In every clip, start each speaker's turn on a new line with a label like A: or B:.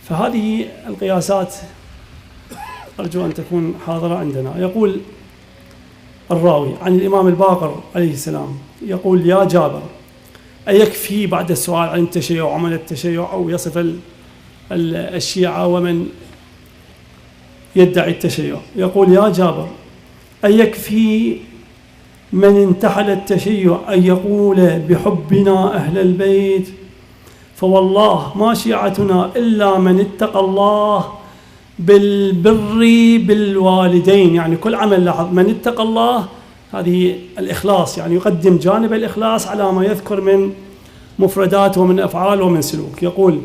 A: فهذه القياسات أرجو أن تكون حاضرة عندنا. يقول الراوي عن الإمام الباقر عليه السلام يقول: يا جابر، أيكفي بعد السؤال عن التشيع وعمل التشيع أو يصف الشيعة ومن يدعي التشيع، يقول: يا جابر، أيكفي من انتحل التشيع أن يقول بحبنا أهل البيت؟ فوالله ما شيعتنا إلا من اتقى الله بالبر بالوالدين. يعني كل عمل، لاحظ، من اتقى الله هذه الإخلاص، يعني يقدم جانب الإخلاص على ما يذكر من مفردات ومن أفعال ومن سلوك. يقول: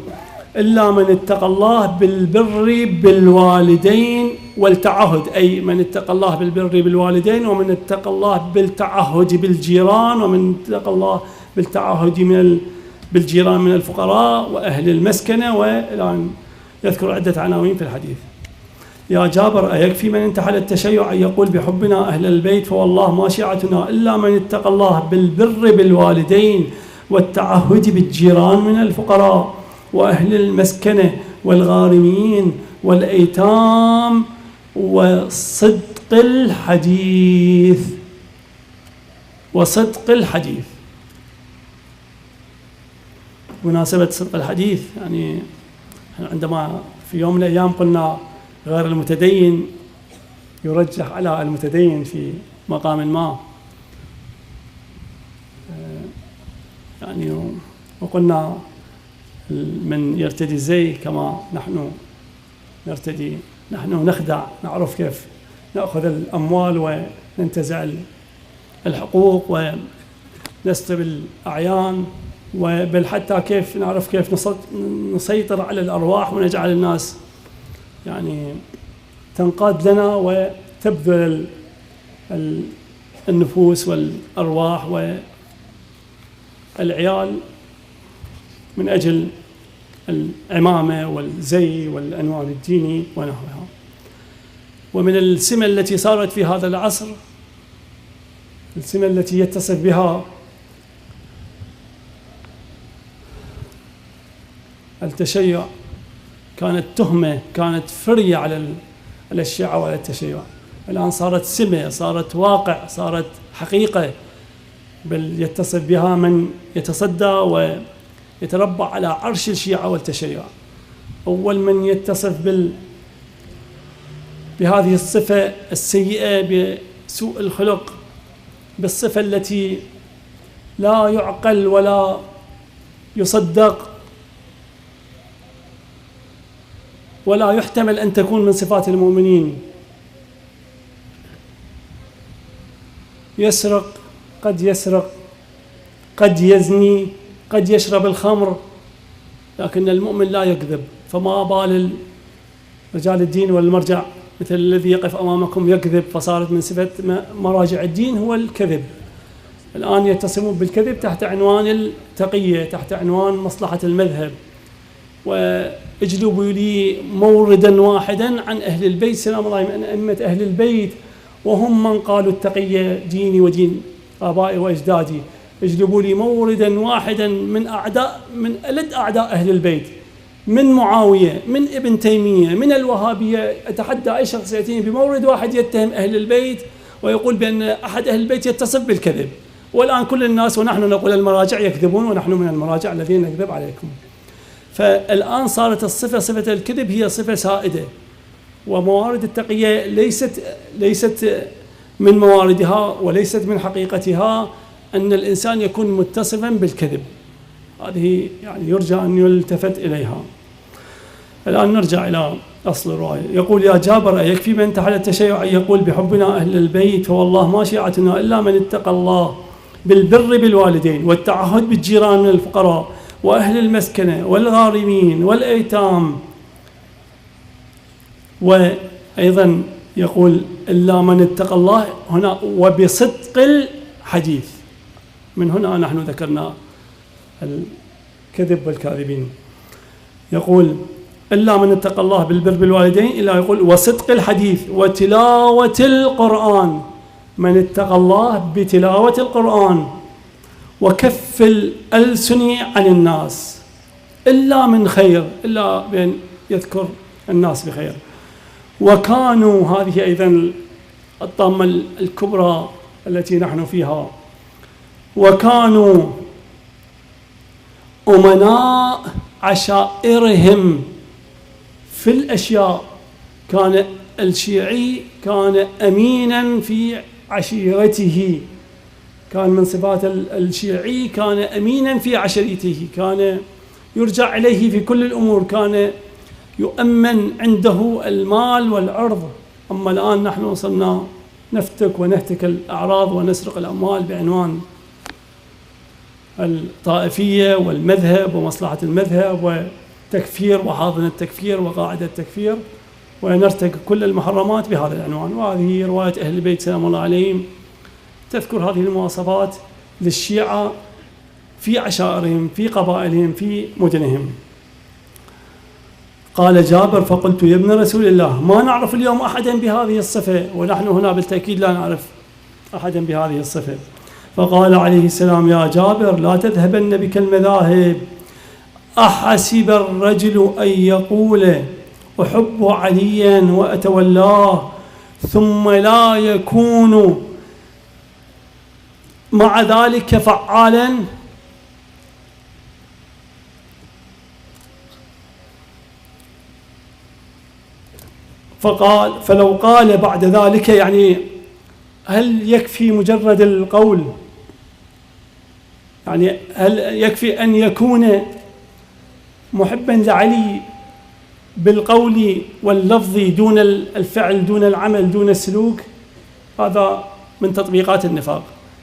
A: إلا من اتقى الله بالبر بالوالدين والتعهد، أي من اتقى الله بالبر بالوالدين، ومن اتقى الله بالتعهد بالجيران، ومن اتقى الله بالتعهد بالجيران من الفقراء وأهل المسكنة، والآن يذكر عدة عناوين في الحديث. يا جابر، أيكفي من انتحل التشيع أن يقول بحبنا أهل البيت؟ فوالله ما شيعتنا إلا من اتقى الله بالبر بالوالدين والتعهد بالجيران من الفقراء وأهل المسكنة والغارمين والأيتام وصدق الحديث. وصدق الحديث، مناسبة صدق الحديث، يعني عندما في يوم من الأيام قلنا غير المتدين يرجح على المتدين في مقام ما، يعني وقلنا من يرتدي الزي كما نحن نرتدي، نحن نخدع، نعرف كيف نأخذ الأموال وننتزع الحقوق ونستر الأعيان، وبل حتى كيف نعرف كيف نسيطر على الأرواح ونجعل الناس يعني تنقاد لنا وتبذل النفوس والأرواح والعيال من أجل العمامة والزي والأنوار الديني ونحوها. ومن السمة التي صارت في هذا العصر، السمة التي يتصف بها التشيع، كانت تهمة، كانت فرية على الشيعة وعلى التشيع، الآن صارت سمة، صارت واقع، صارت حقيقة، بل يتصف بها من يتصدى ويتربع على عرش الشيعة والتشيع. أول من يتصف بهذه الصفة السيئة، بسوء الخلق، بالصفة التي لا يعقل ولا يصدق ولا يحتمل أن تكون من صفات المؤمنين. يسرق، قد يزني، قد يشرب الخمر، لكن المؤمن لا يكذب. فما بال رجال الدين والمرجع مثل الذي يقف أمامكم يكذب، فصارت من صفة مراجع الدين هو الكذب. الآن يتصمون بالكذب تحت عنوان التقية، تحت عنوان مصلحة المذهب، واجلبوا لي موردا واحدا عن أهل البيت سلام الله من أئمة أهل البيت، وهم من قالوا التقية ديني ودين آبائي وأجدادي. اجلبوا لي موردا واحدا من ألد أعداء أهل البيت، من معاوية، من ابن تيمية، من الوهابية. أتحدى أي شخص يأتيني بمورد واحد يتهم أهل البيت ويقول بأن أحد أهل البيت يتصف بالكذب. والآن كل الناس ونحن نقول المراجع يكذبون، ونحن من المراجع الذين نكذب عليكم. فالآن صارت الصفة، صفة الكذب، هي صفة سائدة، وموارد التقية ليست من مواردها وليست من حقيقتها أن الإنسان يكون متصفا بالكذب. هذه يعني يرجى أن يلتفت إليها. الآن نرجع إلى أصل الرواية. يقول: يا جابر، أيكفي من انتحل التشيع أن يقول بحبنا أهل البيت؟ فوالله ما شيعتنا إلا من اتقى الله بالبر بالوالدين والتعهد بالجيران من الفقراء وأهل المسكنة والغارمين والأيتام. وأيضا يقول: إلا من اتقى الله هنا وبصدق الحديث. من هنا نحن ذكرنا الكذب والكاذبين. يقول: إلا من اتقى الله بالبر بالوالدين، إلا يقول وصدق الحديث وتلاوة القرآن. من اتقى الله بتلاوة القرآن وكف الألسن عن الناس، إلا من خير، إلا بين يذكر الناس بخير. وكانوا، هذه أيضا الطامة الكبرى التي نحن فيها، وكانوا أمناء عشائرهم في الأشياء. كان الشيعي كان أمينا في عشيرته، كان من صفات الشيعي كان أمينا في عشيرته، كان يرجع إليه في كل الأمور، كان يؤمن عنده المال والعرض. أما الآن نحن وصلنا نفتك ونهتك الأعراض ونسرق الأموال بعنوان الطائفية والمذهب ومصلحة المذهب وتكفير وحاضن التكفير وقاعدة التكفير، ونرتكب كل المحرمات بهذا العنوان. وهذه رواية أهل البيت سلام الله عليهم تذكر هذه المواصفات للشيعة في عشائرهم، في قبائلهم، في مدنهم. قال جابر: فقلت يا ابن رسول الله ما نعرف اليوم أحدا بهذه الصفة، ونحن هنا بالتأكيد لا نعرف أحدا بهذه الصفة. فقال عليه السلام: يا جابر لا تذهبن بك المذاهب، أحسب الرجل أن يقول أحب عليا وأتولاه ثم لا يكون مع ذلك فعالا؟ فقال: فلو قال بعد ذلك، يعني هل يكفي مجرد القول؟ يعني هل يكفي أن يكون محبا لعلي بالقول واللفظ دون الفعل، دون العمل، دون السلوك؟ هذا من تطبيقات النفاق.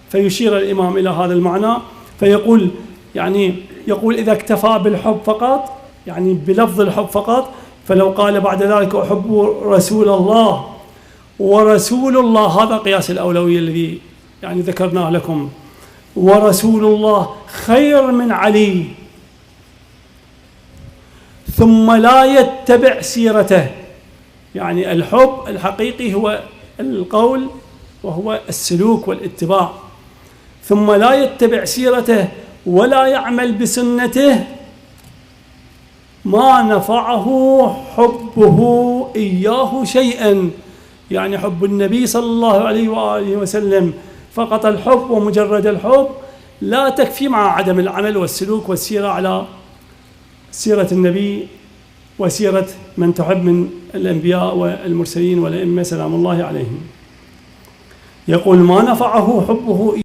A: فيشير الإمام إلى هذا المعنى فيقول، يعني يقول إذا اكتفى بالحب فقط، يعني بلفظ الحب فقط، فلو قال بعد ذلك أحب رسول الله ورسول الله، هذا قياس الأولوية الذي يعني ذكرناه لكم، ورسول الله خير من علي، ثم لا يتبع سيرته. يعني الحب الحقيقي هو القول وهو السلوك والاتباع، ثم لا يتبع سيرته ولا يعمل بسنته، ما نفعه حبه إياه شيئا. يعني حب النبي صلى الله عليه وآله وسلم فقط الحب ومجرد الحب لا تكفي مع عدم العمل والسلوك والسيرة على سيرة النبي وسيرة من تحب من الأنبياء والمرسلين والأئمة سلام الله عليهم. يقول: ما نفعه حبه